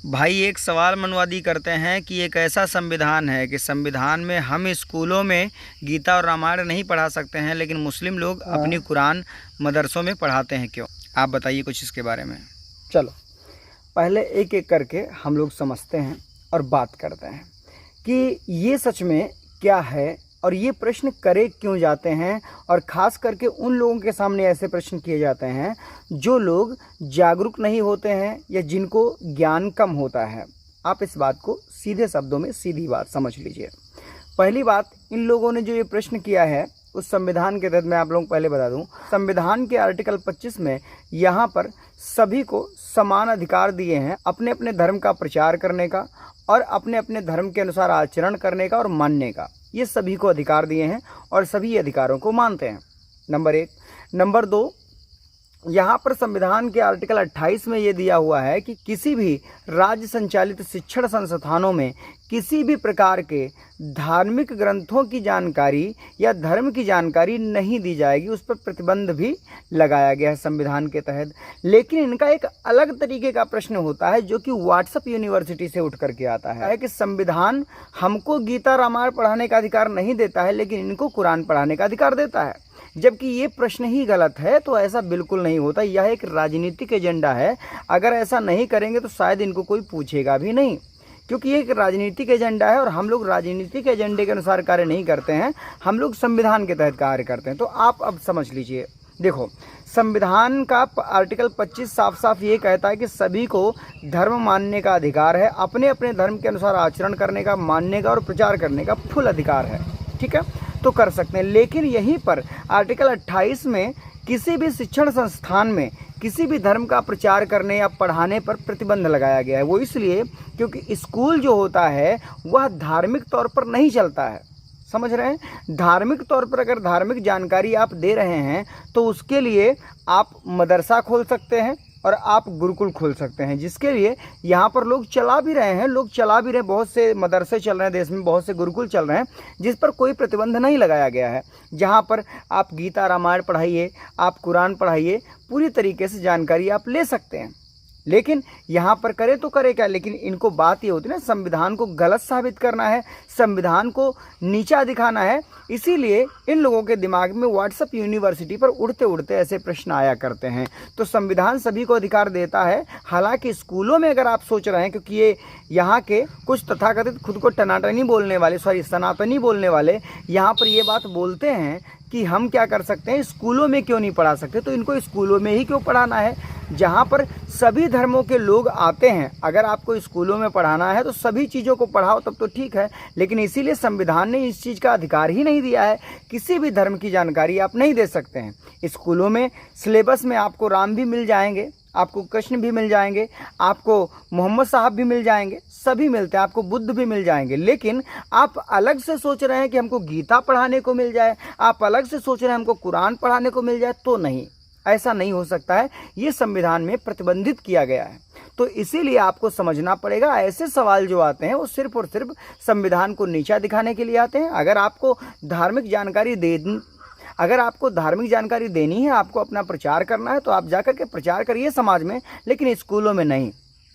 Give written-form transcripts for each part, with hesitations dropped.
भाई एक सवाल मनवादी करते हैं कि एक ऐसा संविधान है कि संविधान में हम स्कूलों में गीता और रामायण नहीं पढ़ा सकते हैं, लेकिन मुस्लिम लोग अपनी कुरान मदरसों में पढ़ाते हैं, क्यों? आप बताइए कुछ इसके बारे में। चलो पहले एक एक करके हम लोग समझते हैं और बात करते हैं कि ये सच में क्या है और ये प्रश्न करे क्यों जाते हैं, और ख़ास करके उन लोगों के सामने ऐसे प्रश्न किए जाते हैं जो लोग जागरूक नहीं होते हैं या जिनको ज्ञान कम होता है। आप इस बात को सीधे शब्दों में सीधी बात समझ लीजिए। पहली बात, इन लोगों ने जो ये प्रश्न किया है उस संविधान के तहत मैं आप लोगों को पहले बता दूं, संविधान के आर्टिकल 25 में यहाँ पर सभी को समान अधिकार दिए हैं अपने अपने धर्म का प्रचार करने का और अपने अपने धर्म के अनुसार आचरण करने का और मानने का। ये सभी को अधिकार दिए हैं और सभी अधिकारों को मानते हैं, नंबर 1। नंबर 2, यहाँ पर संविधान के आर्टिकल 28 में ये दिया हुआ है कि किसी भी राज्य संचालित शिक्षण संस्थानों में किसी भी प्रकार के धार्मिक ग्रंथों की जानकारी या धर्म की जानकारी नहीं दी जाएगी, उस पर प्रतिबंध भी लगाया गया है संविधान के तहत। लेकिन इनका एक अलग तरीके का प्रश्न होता है जो कि व्हाट्सएप यूनिवर्सिटी से उठ करके आता है कि संविधान हमको गीता रामायण पढ़ाने का अधिकार नहीं देता है, लेकिन इनको कुरान पढ़ाने का अधिकार देता है। जबकि ये प्रश्न ही गलत है। तो ऐसा बिल्कुल नहीं होता, यह एक राजनीतिक एजेंडा है। अगर ऐसा नहीं करेंगे तो शायद इनको कोई पूछेगा भी नहीं, क्योंकि ये एक राजनीतिक एजेंडा है और हम लोग राजनीतिक एजेंडे के अनुसार कार्य नहीं करते हैं, हम लोग संविधान के तहत कार्य करते हैं। तो आप अब समझ लीजिए, देखो संविधान का आर्टिकल 25 साफ साफ ये कहता है कि सभी को धर्म मानने का अधिकार है, अपने अपने धर्म के अनुसार आचरण करने का, मानने का और प्रचार करने का फुल अधिकार है। ठीक है, तो कर सकते हैं। लेकिन यहीं पर आर्टिकल 28 में किसी भी शिक्षण संस्थान में किसी भी धर्म का प्रचार करने या पढ़ाने पर प्रतिबंध लगाया गया है। वो इसलिए क्योंकि स्कूल जो होता है वह धार्मिक तौर पर नहीं चलता है, समझ रहे हैं। धार्मिक तौर पर अगर धार्मिक जानकारी आप दे रहे हैं तो उसके लिए आप मदरसा खोल सकते हैं और आप गुरुकुल खोल सकते हैं, जिसके लिए यहाँ पर लोग चला भी रहे हैं, बहुत से मदरसे चल रहे हैं देश में, बहुत से गुरुकुल चल रहे हैं जिस पर कोई प्रतिबंध नहीं लगाया गया है। जहाँ पर आप गीता रामायण पढ़ाइए, आप कुरान पढ़ाइए, पूरी तरीके से जानकारी आप ले सकते हैं। लेकिन यहाँ पर करे तो करे क्या, लेकिन इनको बात ये होती है ना, संविधान को गलत साबित करना है, संविधान को नीचा दिखाना है। इसीलिए इन लोगों के दिमाग में व्हाट्सएप यूनिवर्सिटी पर उड़ते उड़ते ऐसे प्रश्न आया करते हैं। तो संविधान सभी को अधिकार देता है। हालांकि स्कूलों में अगर आप सोच रहे हैं, क्योंकि ये यहाँ के कुछ तथाकथित खुद को टनाटनी बोलने वाले, सनातनी बोलने वाले यहाँ पर ये बात बोलते हैं कि हम क्या कर सकते हैं, स्कूलों में क्यों नहीं पढ़ा सकते। तो इनको स्कूलों में ही क्यों पढ़ाना है जहाँ पर सभी धर्मों के लोग आते हैं। अगर आपको स्कूलों में पढ़ाना है तो सभी चीज़ों को पढ़ाओ, तब तो ठीक है। लेकिन इसीलिए संविधान ने इस चीज़ का अधिकार ही नहीं दिया है, किसी भी धर्म की जानकारी आप नहीं दे सकते हैं। स्कूलों में सिलेबस में आपको राम भी मिल जाएंगे, आपको कृष्ण भी मिल जाएंगे, आपको मोहम्मद साहब भी मिल जाएंगे, सभी मिलते हैं, आपको बुद्ध भी मिल जाएंगे। लेकिन आप अलग से सोच रहे हैं कि हमको गीता पढ़ाने को मिल जाए, आप अलग से सोच रहे हैं हमको कुरान पढ़ाने को मिल जाए, तो नहीं, ऐसा नहीं हो सकता है। ये संविधान में प्रतिबंधित किया गया है। तो इसीलिए आपको समझना पड़ेगा, ऐसे सवाल जो आते हैं वो सिर्फ और सिर्फ संविधान को नीचा दिखाने के लिए आते हैं। अगर आपको धार्मिक जानकारी देनी है, आपको अपना प्रचार करना है, तो आप जाकर के प्रचार करिए समाज में, लेकिन स्कूलों में नहीं,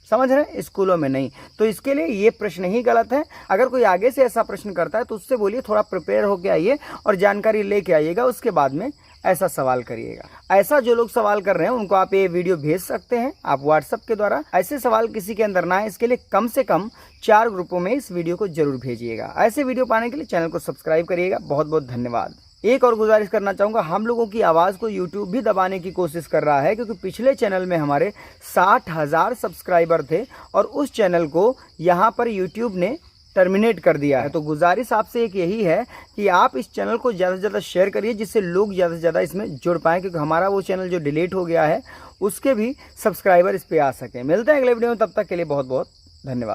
समझ रहे हैं, स्कूलों में नहीं। तो इसके लिए ये प्रश्न ही गलत है। अगर कोई आगे से ऐसा प्रश्न करता है तो उससे बोलिए थोड़ा प्रिपेयर होके आइए और जानकारी लेके आइएगा, उसके बाद में ऐसा सवाल करिएगा। ऐसा जो लोग सवाल कर रहे हैं उनको आप ये वीडियो भेज सकते हैं आप व्हाट्सएप के द्वारा। ऐसे सवाल किसी के अंदर ना है, इसके लिए कम से कम 4 ग्रुपों में इस वीडियो को जरूर भेजिएगा। ऐसे वीडियो पाने के लिए चैनल को सब्सक्राइब करिएगा। बहुत बहुत धन्यवाद। एक और गुजारिश करना चाहूँगा, हम लोगों की आवाज़ को यूट्यूब भी दबाने की कोशिश कर रहा है, क्योंकि पिछले चैनल में हमारे 60,000 सब्सक्राइबर थे और उस चैनल को यहाँ पर यूट्यूब ने टर्मिनेट कर दिया है। तो गुजारिश आपसे एक यही है कि आप इस चैनल को ज़्यादा से ज़्यादा शेयर करिए, जिससे लोग ज़्यादा से ज़्यादा इसमें जुड़ पाएँ, क्योंकि हमारा वो चैनल जो डिलीट हो गया है उसके भी सब्सक्राइबर इस पर आ सकें। मिलते हैं अगले वीडियो में, तब तक के लिए बहुत बहुत धन्यवाद।